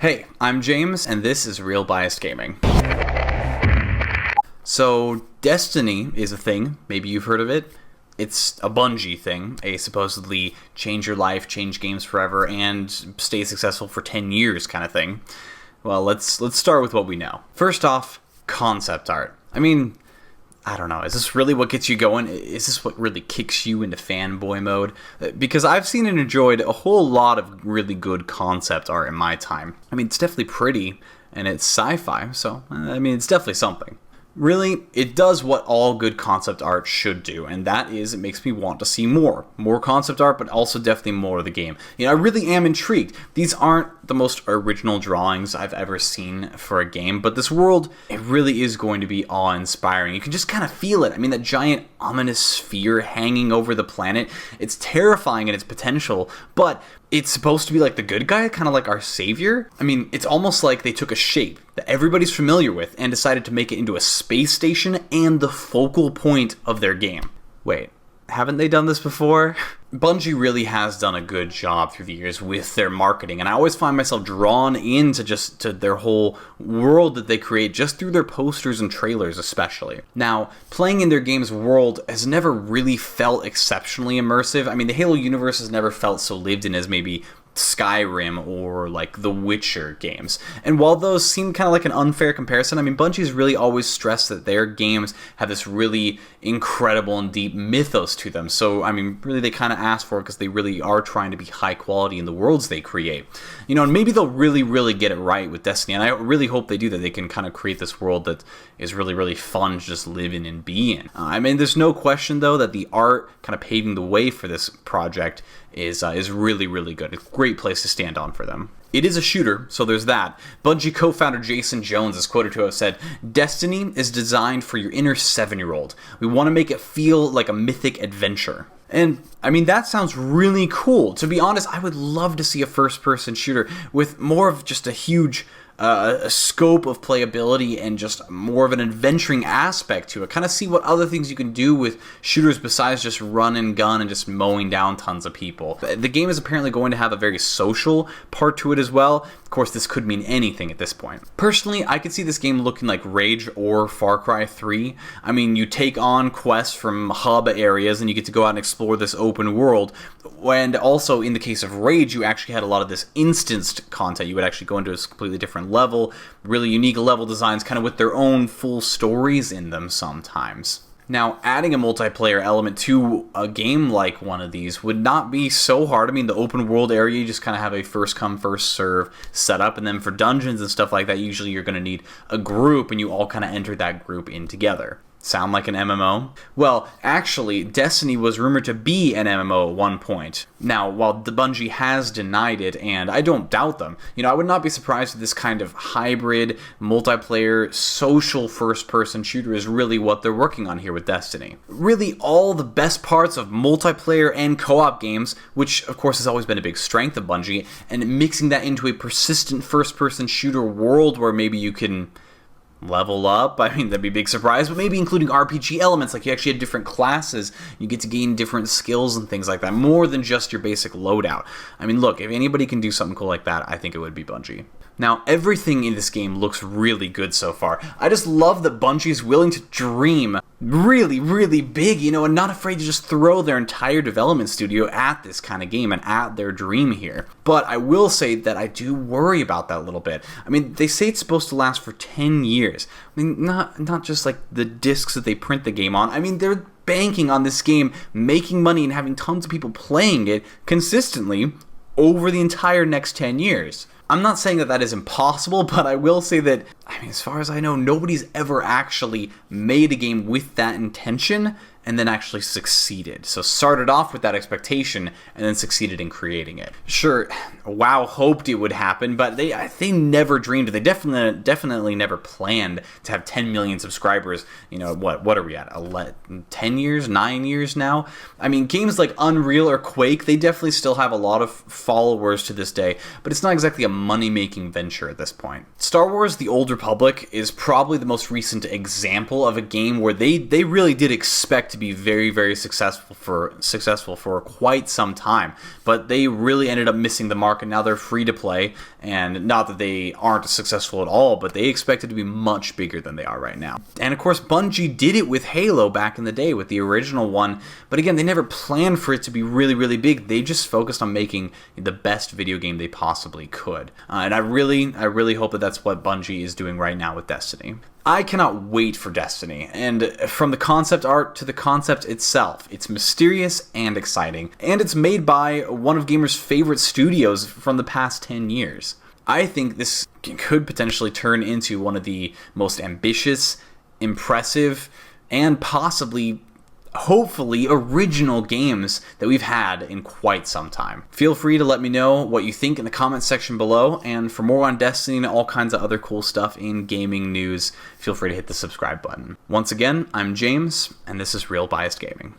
Hey, I'm James, and this is Real Biased Gaming. So, Destiny is a thing. Maybe you've heard of it. It's a Bungie thing, a supposedly change your life, change games forever, and stay successful for 10 years kind of thing. Well, let's start with what we know. First off, concept art. I don't know, is this really what gets you going? Is this what really kicks you into fanboy mode? Because I've seen and enjoyed a whole lot of really good concept art in my time. It's definitely pretty, and it's sci-fi, so, it's definitely something. Really, it does what all good concept art should do, and that is, it makes me want to see more. More concept art, but also definitely more of the game. I really am intrigued. These aren't the most original drawings I've ever seen for a game, but this world, it really is going to be awe-inspiring. You can just kind of feel it. That giant ominous sphere hanging over the planet, it's terrifying in its potential, but it's supposed to be like the good guy, kind of like our savior. It's almost like they took a shape that everybody's familiar with and decided to make it into a space station and the focal point of their game. Wait, haven't they done this before? Bungie really has done a good job through the years with their marketing, and I always find myself drawn into to their whole world that they create just through their posters and trailers especially. Now, playing in their game's world has never really felt exceptionally immersive. The Halo universe has never felt so lived in as maybe Skyrim or like the Witcher games. And while those seem kind of like an unfair comparison, Bungie's really always stressed that their games have this really incredible and deep mythos to them. So, really they kind of ask for it because they really are trying to be high quality in the worlds they create. And maybe they'll really get it right with Destiny, and I really hope they do that. They can kind of create this world that is really fun to just live in and be in. There's no question though that the art kind of paving the way for this project is really good. It's a great place to stand on for them. It is a shooter, so there's that. Bungie co-founder Jason Jones is quoted to have said, "Destiny is designed for your inner 7-year-old. We want to make it feel like a mythic adventure." And, that sounds really cool. To be honest, I would love to see a first-person shooter with more of just a huge a scope of playability and just more of an adventuring aspect to it. Kind of see what other things you can do with shooters besides just run and gun and just mowing down tons of people. The game is apparently going to have a very social part to it as well. Of course, this could mean anything at this point. Personally, I could see this game looking like Rage or Far Cry 3. You take on quests from hub areas and you get to go out and explore this open world. And also, in the case of Rage, you actually had a lot of this instanced content. You would actually go into a completely different level, really unique level designs, kind of with their own full stories in them sometimes. Now, adding a multiplayer element to a game like one of these would not be so hard. The open world area, you just kind of have a first come, first serve setup, and then for dungeons and stuff like that, usually you're going to need a group, and you all kind of enter that group in together. Sound like an MMO? Well, actually, Destiny was rumored to be an MMO at one point. Now, while the Bungie has denied it, and I don't doubt them, I would not be surprised if this kind of hybrid, multiplayer, social first-person shooter is really what they're working on here with Destiny. Really, all the best parts of multiplayer and co-op games, which of course has always been a big strength of Bungie, and mixing that into a persistent first-person shooter world where maybe you can level up. That'd be a big surprise, but maybe including RPG elements, like you actually had different classes, you get to gain different skills and things like that, more than just your basic loadout. Look, if anybody can do something cool like that, I think it would be Bungie. Now, everything in this game looks really good so far. I just love that Bungie's willing to dream really big, and not afraid to just throw their entire development studio at this kind of game and at their dream here. But I will say that I do worry about that a little bit. They say it's supposed to last for 10 years. Not just like the discs that they print the game on. They're banking on this game making money and having tons of people playing it consistently over the entire next 10 years. I'm not saying that is impossible, but I will say that, as far as I know, nobody's ever actually made a game with that intention and then actually succeeded. So started off with that expectation and then succeeded in creating it. Sure, WoW hoped it would happen, but they never dreamed. They definitely never planned to have 10 million subscribers. What are we at? 10 years, 9 years now? Games like Unreal or Quake, they definitely still have a lot of followers to this day, but it's not exactly a money-making venture at this point. Star Wars: The Old Republic is probably the most recent example of a game where they really did expect to be very, very successful for quite some time. But they really ended up missing the mark, and now they're free to play. And not that they aren't successful at all, but they expected to be much bigger than they are right now. And of course, Bungie did it with Halo back in the day with the original one. But again, they never planned for it to be really, really big. They just focused on making the best video game they possibly could. And I really hope that that's what Bungie is doing right now with Destiny. I cannot wait for Destiny, and from the concept art to the concept itself, it's mysterious and exciting, and it's made by one of gamers' favorite studios from the past 10 years. I think this could potentially turn into one of the most ambitious, impressive, and possibly, hopefully, original games that we've had in quite some time. Feel free to let me know what you think in the comments section below, and for more on Destiny and all kinds of other cool stuff in gaming news, feel free to hit the subscribe button. Once again, I'm James, and this is Real Biased Gaming.